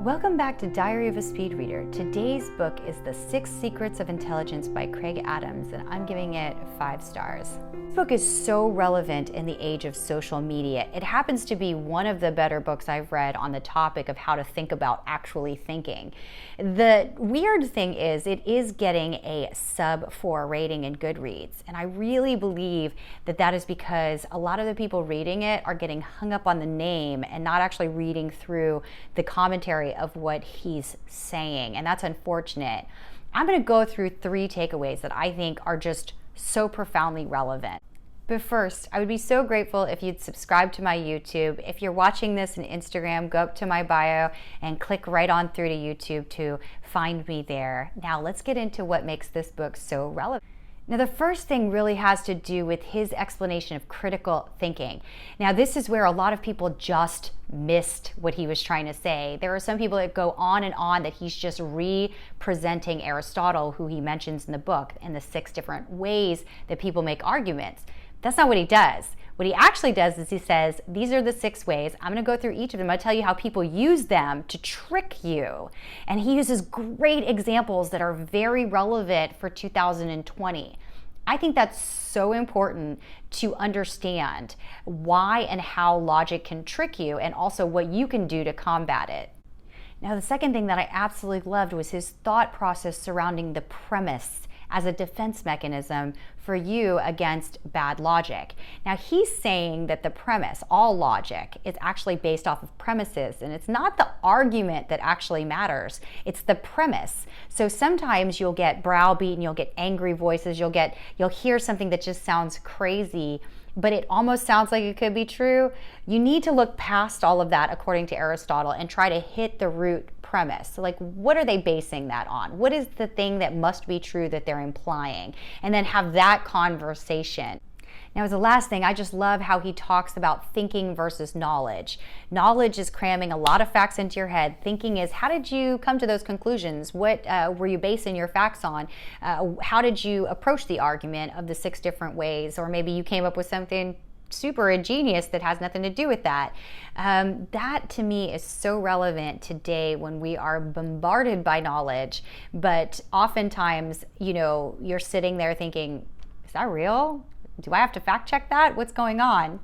Welcome back to Diary of a Speed Reader. Today's book is The 6 Secrets of Intelligence by Craig Adams, and I'm giving it 5 stars. This book is so relevant in the age of social media. It happens to be one of the better books I've read on the topic of how to think about actually thinking. The weird thing is it is getting a sub 4 rating in Goodreads, and I really believe that that is because a lot of the people reading it are getting hung up on the name and not actually reading through the commentary of what he's saying, and that's unfortunate. I'm going to go through 3 takeaways that I think are just so profoundly relevant. But first, I would be so grateful if you'd subscribe to my YouTube. If you're watching this on Instagram, go up to my bio and click right on through to YouTube to find me there. Now let's get into what makes this book so relevant. Now, the first thing really has to do with his explanation of critical thinking. Now, this is where a lot of people just missed what he was trying to say. There are some people that go on and on that he's just representing Aristotle, who he mentions in the book, and the 6 different ways that people make arguments. That's not what he does. What he actually does is he says, these are the 6 ways. I'm going to go through each of them. I'll tell you how people use them to trick you. And he uses great examples that are very relevant for 2020. I think that's so important to understand why and how logic can trick you, and also what you can do to combat it. Now, the second thing that I absolutely loved was his thought process surrounding the premise as a defense mechanism for you against bad logic. Now, he's saying that the premise, all logic, is actually based off of premises, and it's not the argument that actually matters, it's the premise. So sometimes you'll get browbeaten, you'll get angry voices, you'll hear something that just sounds crazy, but it almost sounds like it could be true. You need to look past all of that, according to Aristotle, and try to hit the root premise. So, like, what are they basing that on? What is the thing that must be true that they're implying? And then have that conversation. Now, as the last thing, I just love how he talks about thinking versus knowledge. Knowledge is cramming a lot of facts into your head. Thinking is, how did you come to those conclusions? What were you basing your facts on? How did you approach the argument of the 6 different ways? Or maybe you came up with something super ingenious that has nothing to do with that. That to me is so relevant today when we are bombarded by knowledge, but oftentimes, you're sitting there thinking, is that real? Do I have to fact check that? What's going on?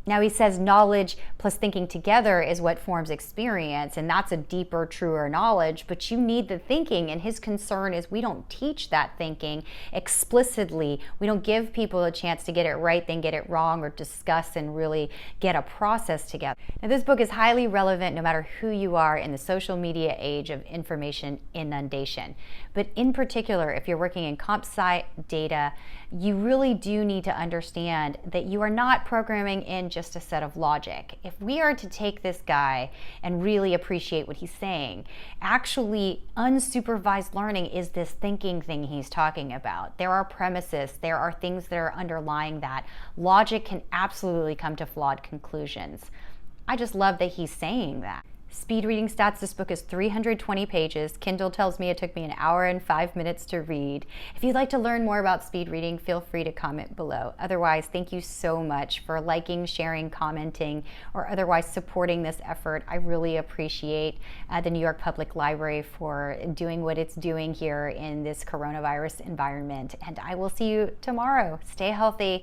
Now, he says knowledge plus thinking together is what forms experience, and that's a deeper, truer knowledge, but you need the thinking, and his concern is we don't teach that thinking explicitly. We don't give people a chance to get it right, then get it wrong, or discuss and really get a process together. Now, this book is highly relevant no matter who you are in the social media age of information inundation. But in particular, if you're working in comp sci data, you really do need to understand that you are not programming in just a set of logic. If we are to take this guy and really appreciate what he's saying, actually unsupervised learning is this thinking thing he's talking about. There are premises, there are things that are underlying that. Logic can absolutely come to flawed conclusions. I just love that he's saying that. Speed reading stats, this book is 320 pages. Kindle tells me it took me 1 hour and 5 minutes to read. If you'd like to learn more about speed reading, feel free to comment below. Otherwise, thank you so much for liking, sharing, commenting, or otherwise supporting this effort. I really appreciate the New York Public Library for doing what it's doing here in this coronavirus environment. And I will see you tomorrow. Stay healthy.